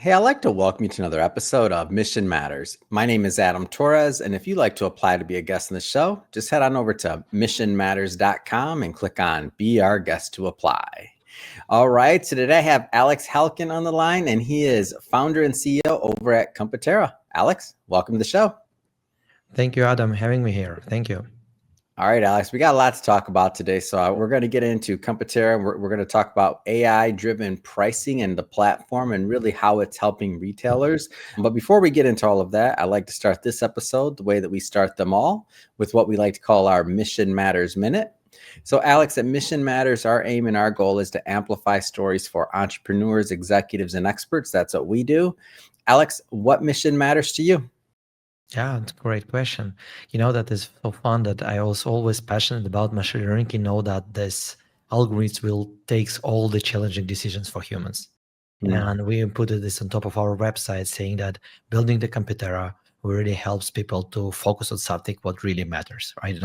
Hey, I'd like to welcome you to another episode of Mission Matters. My name is Adam Torres, and if you'd like to apply to be a guest on the show, just head on over to missionmatters.com and click on Be Our Guest to apply. All right, so today I have Alex Halkin on the line, and he is founder and CEO over at Competera. Alex, welcome to the show. Thank you, Adam, having me here. Thank you. All right, Alex, we got a lot to talk about today. So we're going to get into Competera. We're going to talk about AI-driven pricing and the platform and really how it's helping retailers. But before we get into all of that, I like to start this episode the way that we start them all, with what we like to call our Mission Matters Minute. So Alex, at Mission Matters, our aim and our goal is to amplify stories for entrepreneurs, executives, and experts. That's what we do. Alex, what mission matters to you? Yeah, it's a great question. That is so fun that I was always passionate about machine learning. That this algorithms will takes all the challenging decisions for humans. And we put this on top of our website saying that building the Competera really helps people to focus on something what really matters. Right?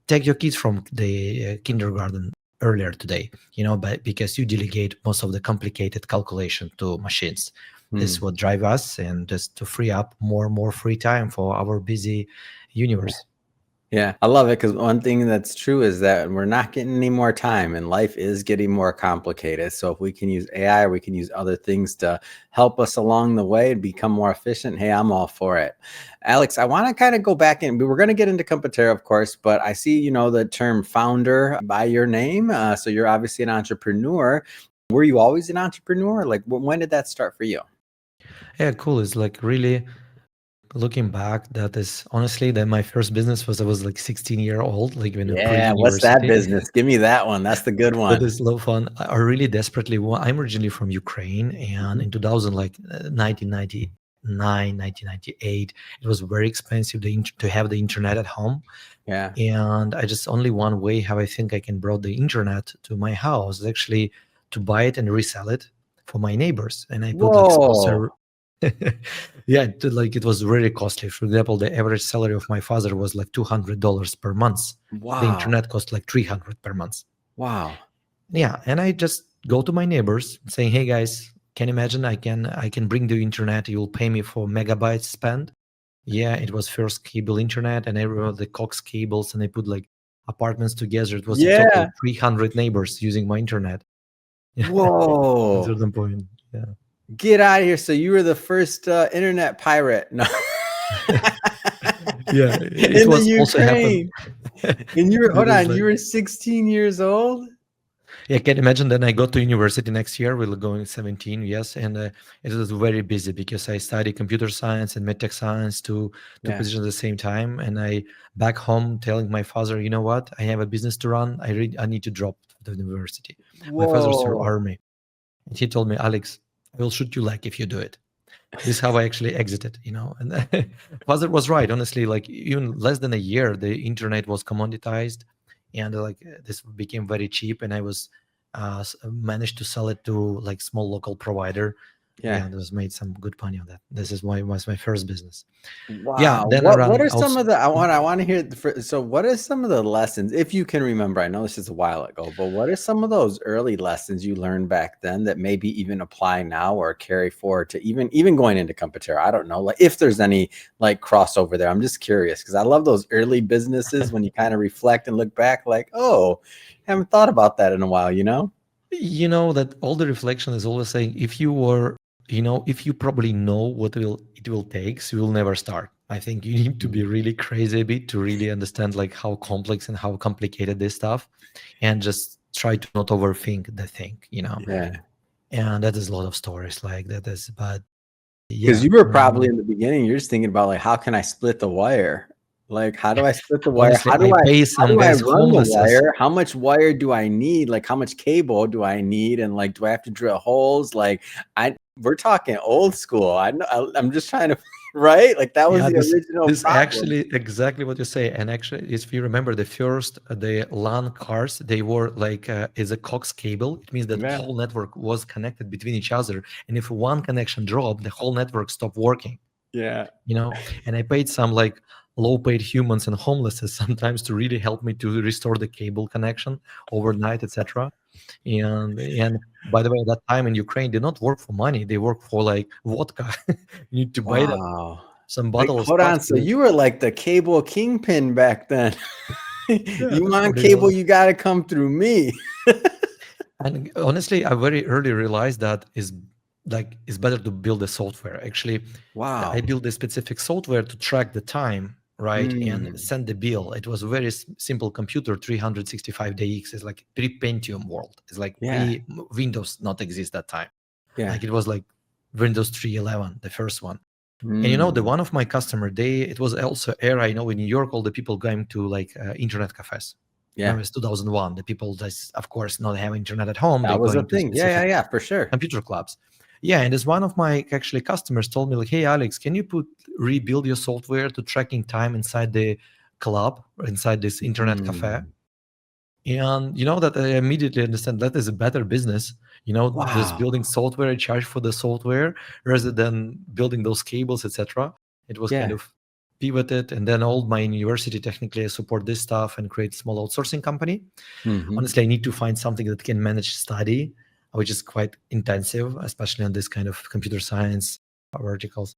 Take your kids from the kindergarten earlier today, but because you delegate most of the complicated calculation to machines. This is what drive us, and just to free up more and more free time for our busy universe. Yeah, I love it because one thing that's true is that we're not getting any more time and life is getting more complicated. So if we can use AI or we can use other things to help us along the way and become more efficient, hey, I'm all for it. Alex, I want to kind of go back in. We're going to get into Competera, of course, but I see, the term founder by your name. So you're obviously an entrepreneur. Were you always an entrepreneur? Like when did that start for you? Yeah, cool. It's like really looking back, that is honestly that my first business was I was like 16-year old, like when Yeah, what's that pre-university. business? Give me that one. That's the good one. That is a lot of fun. I really desperately want. I'm originally from Ukraine, and in 2000, like 1999, 1998, it was very expensive to have the internet at home. Yeah. And I just only one way how I think I can brought the internet to my house is actually to buy it and resell it for my neighbors. And I put like small server. Yeah, it was really costly. For example, the average salary of my father was like $200 per month. Wow. The internet cost like $300 per month. Wow. Yeah, and I just go to my neighbors saying, "Hey guys, can you imagine I can bring the internet? You'll pay me for megabytes spent." Yeah, it was first cable internet, and everyone the coax cables, and they put like apartments together. It was in total 300 neighbors using my internet. Whoa! At a certain point, yeah. Get out of here! So you were the first internet pirate? No. Yeah, it in was the also Ukraine. And you were hold on, like, you were 16 years old. Yeah, can you imagine? Then I got to university next year. We'll go in 17, yes, and it was very busy because I studied computer science and medtech science two positions at the same time. And I back home telling my father, you know what? I have a business to run. I need to drop the university. Whoa. My father served army, and he told me, Alex, I will shoot you like if you do it. This is how I actually exited, And father was right. Honestly, like even less than a year, the internet was commoditized, and this became very cheap. And I was managed to sell it to like small local provider. Yeah, and was made some good money on that. This is why it was my first business. Wow. Yeah. Then what are some of the I want to hear so what are some of the lessons, if you can remember? I know this is a while ago, but what are some of those early lessons you learned back then that maybe even apply now or carry forward to even going into Competera? I don't know, like if there's any like crossover there. I'm just curious because I love those early businesses when you kind of reflect and look back like, oh, I haven't thought about that in a while, that all the reflection is always saying if you were if you probably know what it will take, so you will never start. I think you need to be really crazy a bit to really understand like how complex and how complicated this stuff, and just try to not overthink the thing, Yeah. And that is a lot of stories like that is, but because you were probably in the beginning, you're just thinking about like, how can I split the wire? Like, how do I split the wire? Honestly, how do I run the homeless wire? How much wire do I need? Like, how much cable do I need? And like, do I have to drill holes? Like, we're talking old school. I'm just trying to, right? Like that was the original. This actually exactly what you say. And actually, if you remember the LAN cars, they were like is a coax cable. It means that the whole network was connected between each other. And if one connection dropped, the whole network stopped working. Yeah. And I paid some like low-paid humans and homelesses sometimes to really help me to restore the cable connection overnight, etc. And by the way, at that time in Ukraine, they not work for money; they work for like vodka. You need to buy them Wow. some Wait, bottle of hold stuff on. So to. you were like the cable kingpin back then. Yeah, You that's want what it cable, was. you got to come through me. And honestly, I very early realized that is like it's better to build a software. Actually, I Wow. built a specific software to track the time, right, and Mm. send the bill. It was a very simple computer, 365 DX. It's like pre-Pentium world. It's like Yeah. pre-Windows not exist that time. Yeah. Like it was like Windows 3.11, the first one. And the Mm. one of my customer, it was also era, in New York, all the people going to like internet cafes. Yeah. Remember, it's 2001. The people just, of course, not have internet at home. They're That was a going to thing. Yeah, specific yeah, yeah, for sure. computer clubs. Yeah, and this one of my actually customers told me like, "Hey, Alex, can you rebuild your software to tracking time inside the club or inside this internet cafe?" Mm. And that I immediately understand that is a better business. Just Wow. building software, charge for the software rather than building those cables, etc. It was kind Yeah. of pivoted, and then all my university technically I support this stuff and create small outsourcing company. Hmm. Honestly, I need to find something that can manage study, which is quite intensive, especially on this kind of computer science verticals.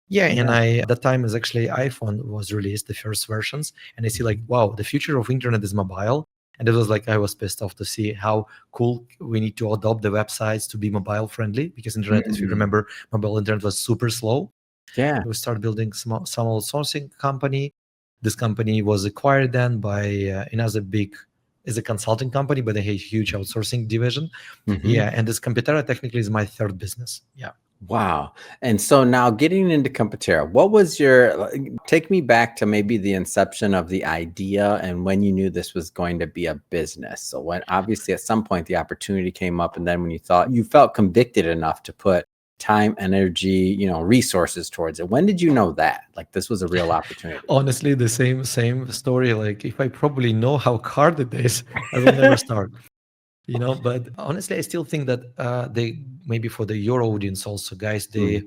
Yeah, and Yeah. I at that time is actually iPhone was released, the first versions, and I see like, wow, the future of internet is mobile. And it was like I was pissed off to see how cool we need to adopt the websites to be mobile friendly because internet, if you Mm. remember, mobile internet was super slow. Yeah. We started building some outsourcing company. This company was acquired then by another big, is a consulting company, but they have a huge outsourcing division. Hmm. Yeah, and this Competera technically is my third business. Yeah. Wow. And so now getting into Competera, what was take me back to maybe the inception of the idea and when you knew this was going to be a business. So when obviously at some point the opportunity came up and then when you felt convicted enough to put time, energy, resources towards it. When did you know that? Like this was a real opportunity? Honestly, the same story. Like if I probably know how hard it is, I will never start. But honestly, I still think that they maybe for your audience also, guys, Mm.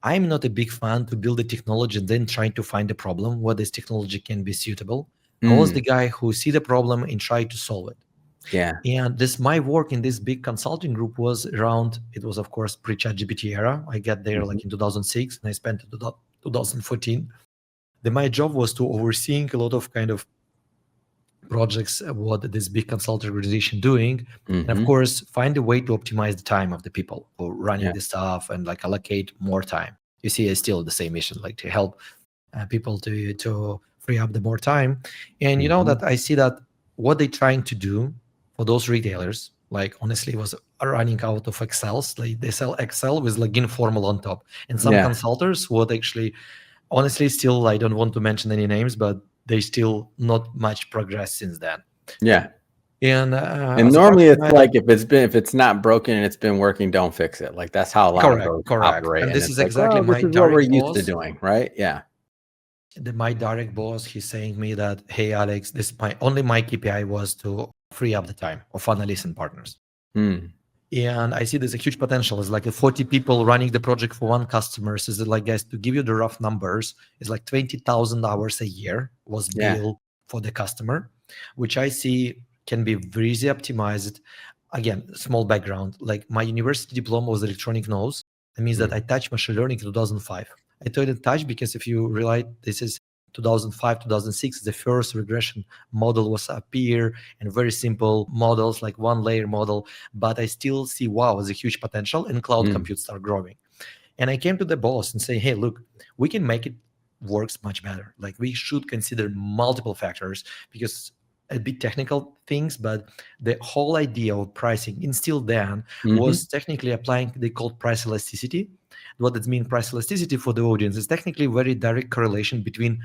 I'm not a big fan to build a technology and then trying to find a problem where this technology can be suitable. I was the Mm. guy who see the problem and try to solve it. Yeah. And this my work in this big consulting group was around, it was of course pre-ChatGPT era. I got there Mhm. like in 2006 and I spent 2014. Then my job was to overseeing a lot of kind of projects, what this big consulting organization doing, and of Mhm. course find a way to optimize the time of the people who are running Yeah. the stuff and like allocate more time. You see, it's still the same mission, like to help people to free up the more time. And Mhm. that I see that what they trying to do for those retailers, like honestly, was running out of Excels. Like they sell Excel with like informal on top, and some Yeah. consultants would actually, honestly, still I don't want to mention any names, but they still not much progress since then. Yeah. And And as a part normally of it's my like if it's not broken and it's been working, don't fix it. Like that's how a lot of correct, those correct, operate. and And this it's is like, exactly well, this my is what we're direct used to boss. doing, right? Yeah. My direct boss, he's saying me that, hey Alex, this my KPI was to free up the time of analysts and partners. Hmm. And I see there's a huge potential. It's like a 40 people running the project for one customer. So is it like, guys, to give you the rough numbers, it's like 20,000 hours a year was Yeah. billed for the customer, which I see can be very easy optimized. Again, small background, like my university diploma was electronic nose. That means that Mm. I touched machine learning in 2005. I told it touch because if you realize this is 2005, 2006, the first regression model was appear and very simple models like one layer model, but I still see wow as a huge potential and cloud Mm. compute start growing. And I came to the boss and say, hey, look, we can make it works much better. Like we should consider multiple factors because a bit technical things, but the whole idea of pricing instilled then Mhm. was technically applying they called price elasticity. What does mean price elasticity for the audience is technically very direct correlation between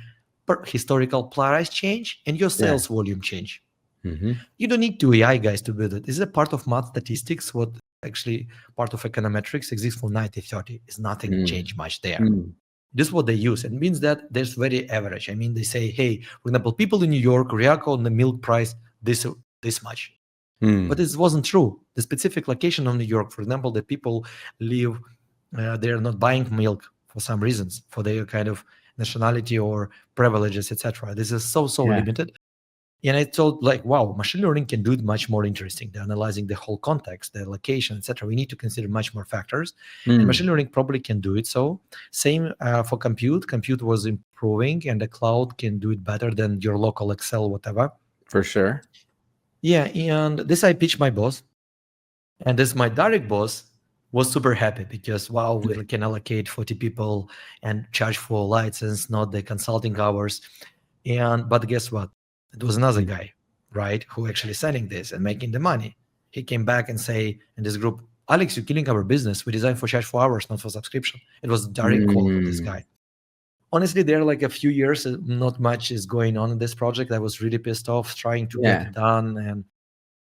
historical price change and your Yeah. sales volume change. Mhm. You don't need two AI guys to build it. This is a part of math statistics. What actually part of econometrics exists for 90/30. Is nothing Mm. changed much there. Mm. This is what they use. It means that there's very average. I mean, they say, hey, for example, people in New York react on the milk price this much. But Mm. this wasn't true. The specific location of New York, for example, that people live, they're not buying milk for some reasons, for their kind of nationality or privileges, etc. This is so Yeah. limited. And I thought, like, wow, machine learning can do it much more interesting. They're analyzing the whole context, the location, etc. We need to consider much more factors, and machine Mm, learning probably can do it. So same for compute. Compute was improving, and the cloud can do it better than your local Excel, whatever. for sure. Yeah, and this I pitched my boss, and this my direct boss was super happy because wow, we can allocate 40 people and charge for license, not the consulting hours. And but guess what? It was another Mm, guy, right, who actually selling this and making the money. He came back and say in this group, Alex, you're killing our business. We designed for charge for hours, not for subscription. It was a direct call for this mm, guy. Honestly, there are like a few years, not much is going on in this project. I was really pissed off trying to get yeah. it done,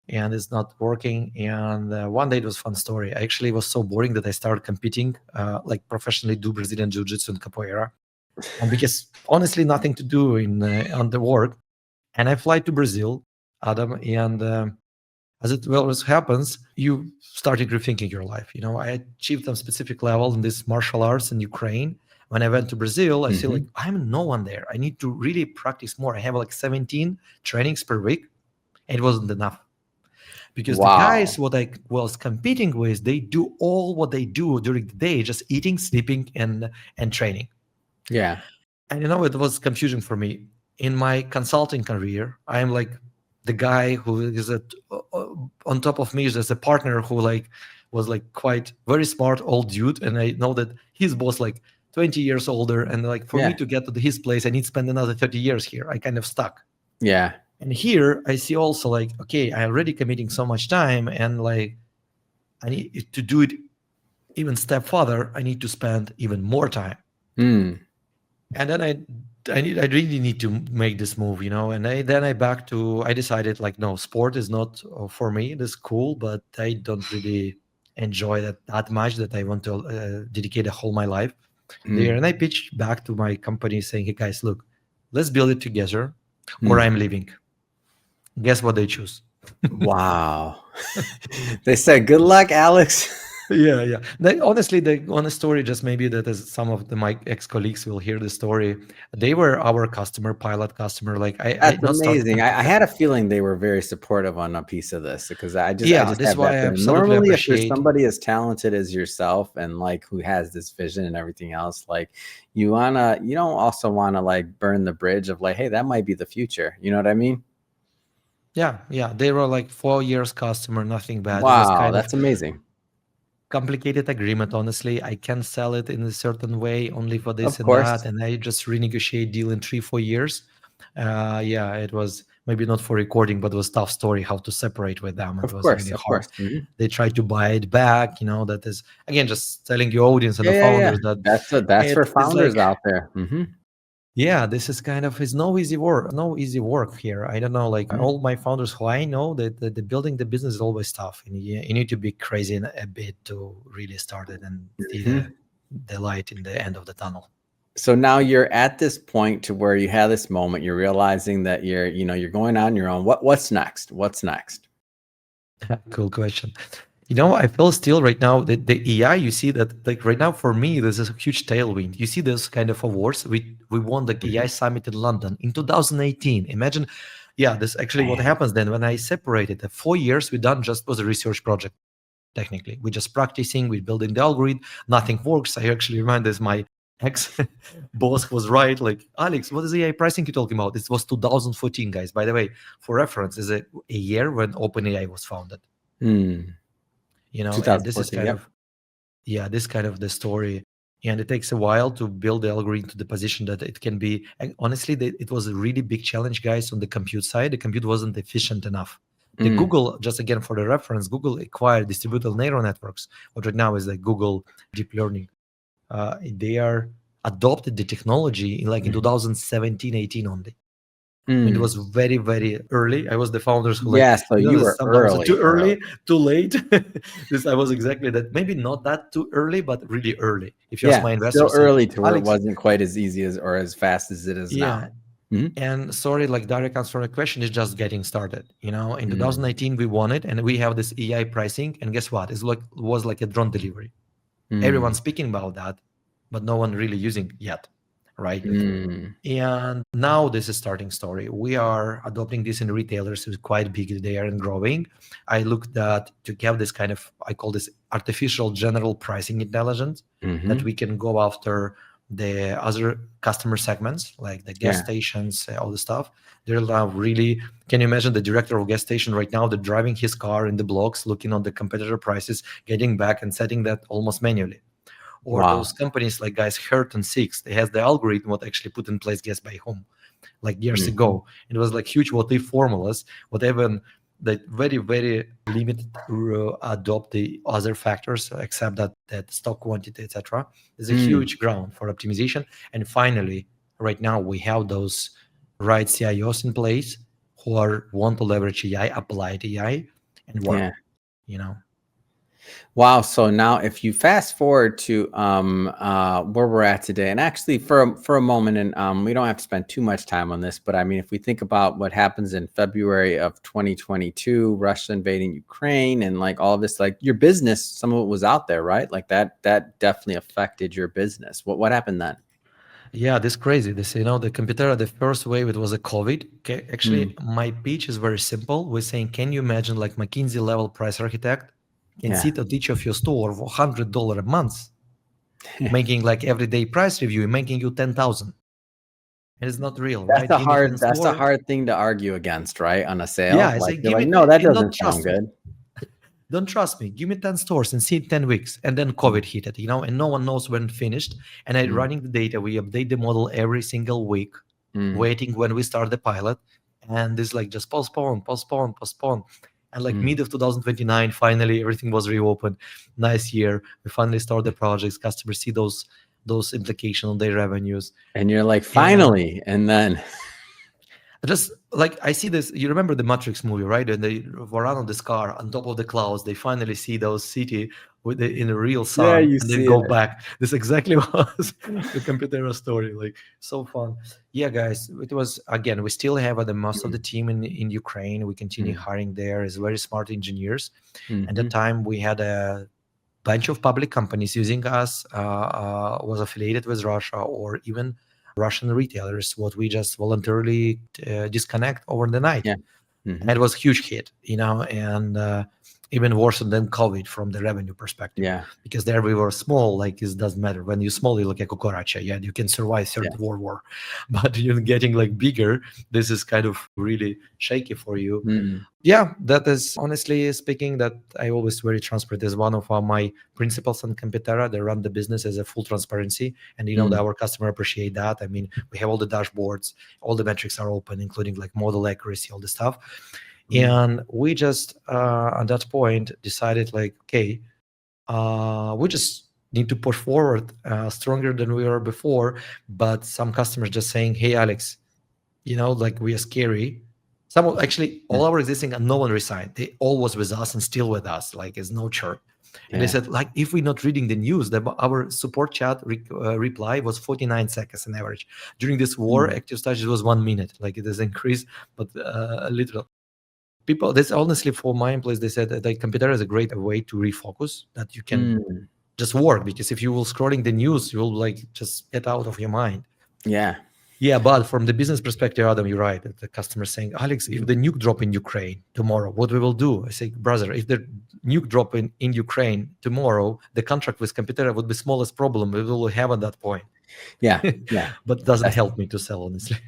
and it's not working. And one day it was a fun story. I actually was so boring that I started competing, like professionally do Brazilian jiu-jitsu and capoeira. And because honestly, nothing to do in on the work. And I fly to Brazil, Adam, and as it well as happens, you started rethinking your life. You know, I achieved a specific level in this martial arts in Ukraine. When I went to Brazil, I feel like Hmm. I'm no one there. I need to really practice more. I have like 17 trainings per week. And it wasn't enough because the Wow. guys what I was competing with, they do all what they do during the day, just eating, sleeping, and training. Yeah. And it was confusing for me. In my consulting career, I'm like the guy who is on top of me is as a partner who like was like quite very smart old dude, and I know that his boss like 20 years older, and like for me Yeah. to get to his place, I need to spend another 30 years here. I kind of stuck. Yeah. And here I see also like, okay, I already committing so much time, and like I need to do it even step further. I need to spend even more time. Mm, And then I really need to make this move, and I decided like, no, sport is not for me. It is cool, but I don't really enjoy that much that I want to dedicate a whole my life there. mm, And I pitched back to my company saying, hey guys, look, let's build it together or mm. I'm leaving. Guess what they choose? Wow. They said, good luck, Alex. Yeah. Honestly, the honest story, just maybe that as some of my ex-colleagues will hear the story, they were our customer, pilot customer. Like I That's not started amazing. I had a feeling they were very supportive on a piece of this because I Yeah, just this is have that why I feeling. absolutely Normally, if there's appreciate. somebody as talented as yourself and like who has this vision and everything else, like you don't also wanna like burn the bridge of like, hey, that might be the future. You know what I mean? Yeah. They were like 4 years customer, nothing bad. It was Wow, kind of that's amazing. complicated agreement. Honestly, I can sell it in a certain way only for this Of and that, course. and I just renegotiate deal in 3-4 years. Yeah, it was maybe not for recording, but it was tough story how to separate with them. It Of was course. really Of hard. course. Mhm. They tried to buy it back. That is again just telling your audience and Yeah, the yeah, yeah. founders that That's for it is founders like. out there. Mhm. Yeah, this is kind of is no easy work here. I don't know, like Mhm. all my founders who I know that the building the business is always tough, and you need to be crazy a bit to really start it and see the Mhm. the light in the end of the tunnel. So now you're at this point to where you have this moment, you're realizing that you're going on your own. What's next? What's next? Cool question. I feel still right now that the AI, you see that like right now for me, there's a huge tailwind. You see this kind of awards. We won the AI Mhm. summit in London in 2018. Imagine, yeah, this actually what Man. happens then when I separated the 4 years we done just was a research project. Technically, we're just practicing, we're building the algorithm, nothing works. I actually remind this my ex boss was right. Like, Alex, what is AI pricing you talking about? This was 2014, guys. By the way, for reference, is a year when OpenAI was founded. Hmm. And this is 2014. kind Yep. of, yeah, this kind of the story. And it takes a while to build the algorithm to the position that it can be. And honestly, it was a really big challenge, guys, on the compute side. The compute wasn't efficient enough. The Mm, Google, just again for the reference, Google acquired distributed neural networks, what right now is like Google deep learning. They are adopted the technology in mhm, 2017, 18 only. I mean, it was mm. very, very early. I was the founders who like, Yeah, so you this were sometimes too early, early. early, too late. This I was exactly that. Maybe not that too early, but really early. If you ask Yeah, my still investors, say, early to where it Alex, wasn't quite as easy as or as fast as it is now. yeah. Mhm, And sorry, like direct answer to the question is just getting started. In mm, 2019 we won it, and we have this AI pricing. And guess what? It's like was like a drone delivery. Everyone's mm, speaking about that, but no one really using yet. right? Mm. And now this is starting story. We are adopting this in retailers who's quite big there and growing. I looked at to have this kind of, I call this artificial general pricing intelligence, that Hmm. we can go after the other customer segments, like the gas Yeah. stations, all the stuff. They're now really, can you imagine the director of gas station right now, they're driving his car in the blocks, looking on the competitor prices, getting back and setting that almost manually. Or Wow. those companies like guys Hurt and Six, they has the algorithm what actually put in place guess by whom, like years Hmm. ago. It was like huge what if formulas, what even that very very limited adopt the other factors except that stock quantity, etc. There's a Mm. huge ground for optimization. And finally, right now we have those right CIOs in place who are want to leverage AI, apply AI, and work. Yeah. You know. Wow. So now if you fast forward to where we're at today, and actually for a moment, and we don't have to spend too much time on this, but I mean, if we think about what happens in February of 2022, Russia invading Ukraine and like all of this, like your business, some of it was out there, right? Like that definitely affected your business. What happened then? Yeah, this crazy. This, the Competera, the first wave, it was a COVID. Okay, Mm. actually, my pitch is very simple. We're saying, can you imagine like McKinsey level price architect can Yeah. sit at each of your store for $100 a month, making like everyday price review, making you 10,000. And it's not real, That's right? a Give me 10 hard that's a stores. hard thing to argue against, right? On a Yeah, sale. I Like say, you're give like, it, no, that and don't doesn't sound trust me. good. Don't trust me. Give me 10 stores and see it 10 weeks. And then Mm. COVID hit it, and no one knows when finished. And I Mm. running the data. We update the model every single week, Mm. waiting when we start the pilot. And this like just postpone, postpone, postpone. And like Mm. mid of 2029, finally everything was reopened. Nice year. We finally start the projects. Customers see those implications on their revenues. And you're like, And finally. And then just like I see this, you remember the Matrix movie, right? And they run on this car on top of the clouds. They finally see those city in the real yeah, sun, you and then see go it. back. This exactly was the Computera story. Like so fun. Yeah, guys. It was again. We still have the most of Mm. the team in Ukraine. We continue Mm. hiring there as very smart engineers. At that Mhm. time, we had a bunch of public companies using us, was affiliated with Russia, or even Russian retailers, what we just voluntarily disconnect over the night. Yeah. And Mhm. it was a huge hit, and even worse than COVID from the revenue perspective, Yeah. because there we were small, like it doesn't matter. When you're small, you're like a cucaracha, yeah, you can survive Yeah. third world war. But you're getting like bigger, this is kind of really shaky for you. Mm. Yeah, that is honestly speaking that I always very transparent is one of my principles on Competera. They run the business as a full transparency, and that Mm. our customer appreciate that. I mean, we have all the dashboards, all the metrics are open, including like model accuracy, all the stuff. Mm. And we just at that point decided like, okay, we just need to push forward stronger than we were before. But some customers just saying, hey, Alex, like we are scary. Actually, Yeah. all our existing and no one resigned. They all was with us and still with us. Like it's no churn. And they Yeah. said, like, if we're not reading the news, our support chat reply was 49 seconds on average. During this war, Mm. active status was 1 minute. Like it has increased, but a little. People, this honestly for my employees, they said that the computer is a great way to refocus. That you can Mm. just work, because if you will scrolling the news, you will like just get out of your mind. Yeah. Yeah, but from the business perspective, Adam, you're right. The customer saying, Alex, if Mm. the nuke drop in Ukraine tomorrow, what we will do? I say, brother, if the nuke drop in Ukraine tomorrow, the contract with Competera would be smallest problem we will have at that point. Yeah. Yeah. But doesn't That's help me to sell, honestly.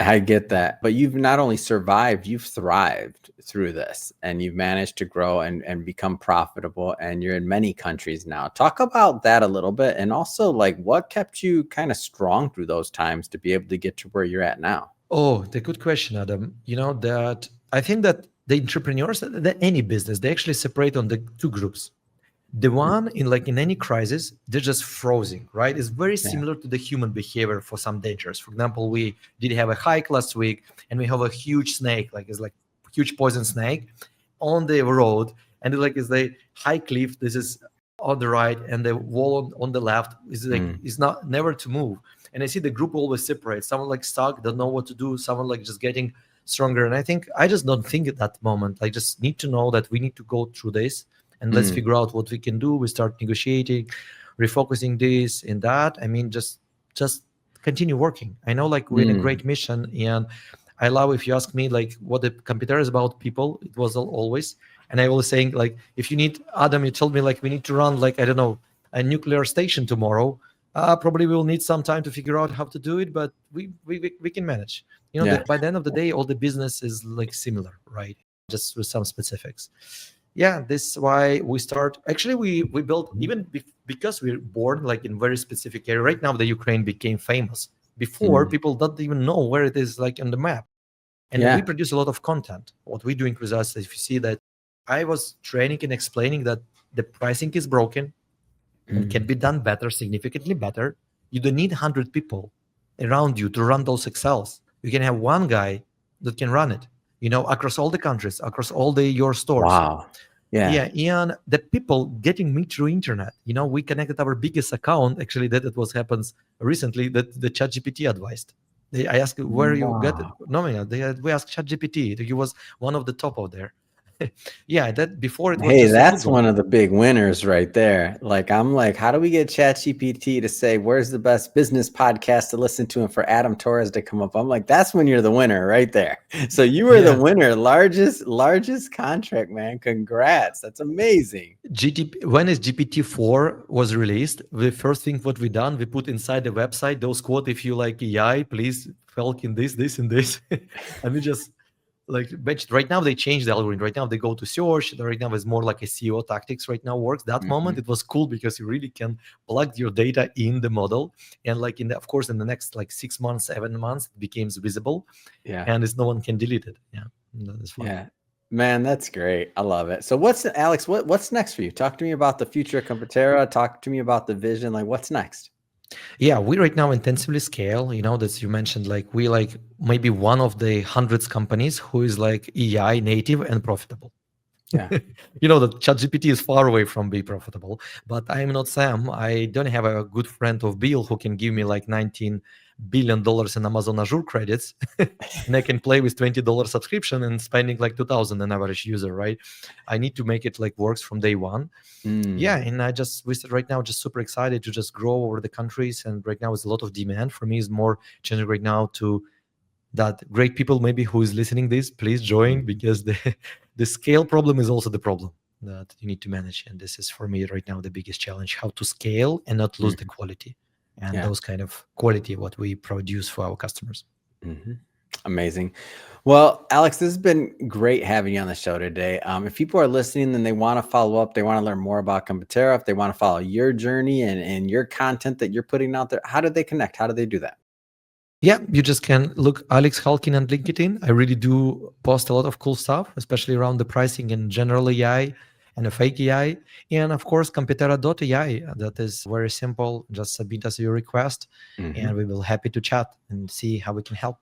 I get that. But you've not only survived, you've thrived through this and you've managed to grow and become profitable and you're in many countries now. Talk about that a little bit and also like what kept you kind of strong through those times to be able to get to where you're at now. Oh, the good question, Adam. That I think that the entrepreneurs, that any business, they actually separate on the two groups. The Mm. one in any crisis, they're just frozen, right? It's very Yeah. similar to the human behavior for some dangers. For example, we did have a hike last week, and we have a huge snake, like it's like huge poison snake on the road, and like it's the high cliff. This is on the right, and the wall on the left is like Mm. is not never to move. And I see the group always separate. Someone like stuck, don't know what to do. Someone like just getting stronger. And I think I just don't think at that moment. I just need to know that we need to go through this and let's Mm. figure out what we can do. We start negotiating, refocusing this and that. I mean, just continue working. I know like we're in a Mm. great mission, and I love, if you ask me like what the computer is about people, it was always. And I was saying like, if you need, Adam, you told me like we need to run like, I don't know, a nuclear station tomorrow. Probably we'll need some time to figure out how to do it, but we can manage. Yeah. That by the end of the day, all the business is like similar, right? Just with some specifics. Yeah, this is why we start. Actually, we built even because we're born like in very specific area. Right now, the Ukraine became famous. Before, Mm. people don't even know where it is like on the map. And we Yeah. produce a lot of content. What we're doing with us, if you see that, I was training and explaining that the pricing is broken and can Mm. be done better, significantly better. You don't need 100 people around you to run those Excels. You can have one guy that can run it, across all the countries, across all your stores. Wow. Yeah. Yeah, and the people getting me through internet. We connected our biggest account. Actually, that it was happens recently that the ChatGPT advised. I asked where you got it. Wow. No, man, we asked ChatGPT. He was one of the top of there. Yeah, that before it was Hey, just a that's Google. one of the big winners right there. Like, I'm like, how do we get ChatGPT to say where's the best business podcast to listen to and for Adam Torres to come up? I'm like, that's when you're the winner right there. So you were the Yeah, winner, largest contract, man. Congrats. That's amazing. when is GPT-4 was released, the first thing what we done, we put inside the website those quote, if you like AI, please Falcon this, and this. And we just like bench. Right now they changed the algorithm. Right now they go to search. Right now it's more like a SEO tactics right now works. That moment Mhm. it was cool because you really can plug your data in the model. And like of course, in the next like 6 months, 7 months, it becomes visible Yeah. and it's no one can delete it. Yeah, that is fun. Yeah. Man, that's great. I love it. So Alex, what's next for you? Talk to me about the future of Competera. Talk to me about the vision. Like what's next? Yeah, we right now intensively scale. That you mentioned, like we like maybe one of the hundreds companies who is like EI native and profitable. Yeah. That ChatGPT is far away from being profitable, but I am not Sam. I don't have a good friend of Bill who can give me like $19 billion in Amazon Azure credits, and I can play with $20 subscription and spending like 2,000 an average user, right? I need to make it like works from day one. Yeah, Mm. and we said right now just super excited to just grow over the countries, and right now is a lot of demand for me. Is more changing right now to that great people maybe who is listening this, please join, Mhm. because the the scale problem is also the problem that you need to manage, and this is for me right now the biggest challenge: how to scale and not lose the Mhm. quality, and Yeah. those kind of quality what we produce for our customers. Hmm. Amazing. Well, Alex, this has been great having you on the show today. If people are listening and they want to follow up, they want to learn more about Competera, if they want to follow your journey and your content that you're putting out there, how do they connect? How do they do that? Yeah, you just can look Alex Halkin on LinkedIn. I really do post a lot of cool stuff, especially around the pricing and general AI and a fake AI. And of course, Competera.ai. That is very simple. Just submit us your request and Hmm. we will happy to chat and see how we can help.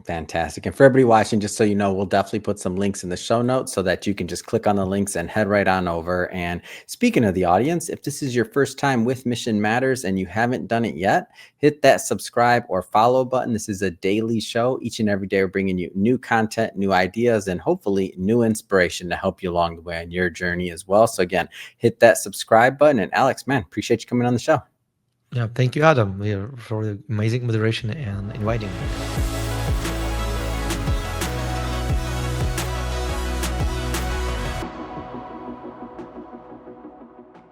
Fantastic. And for everybody watching, just so you know, we'll definitely put some links in the show notes so that you can just click on the links and head right on over. And speaking of the audience, if this is your first time with Mission Matters and you haven't done it yet, hit that subscribe or follow button. This is a daily show. Each and every day, we're bringing you new content, new ideas, and hopefully new inspiration to help you along the way on your journey as well. So, again, hit that subscribe button. And Alex, man, appreciate you coming on the show. Yeah, thank you, Adam, for the amazing moderation and inviting me.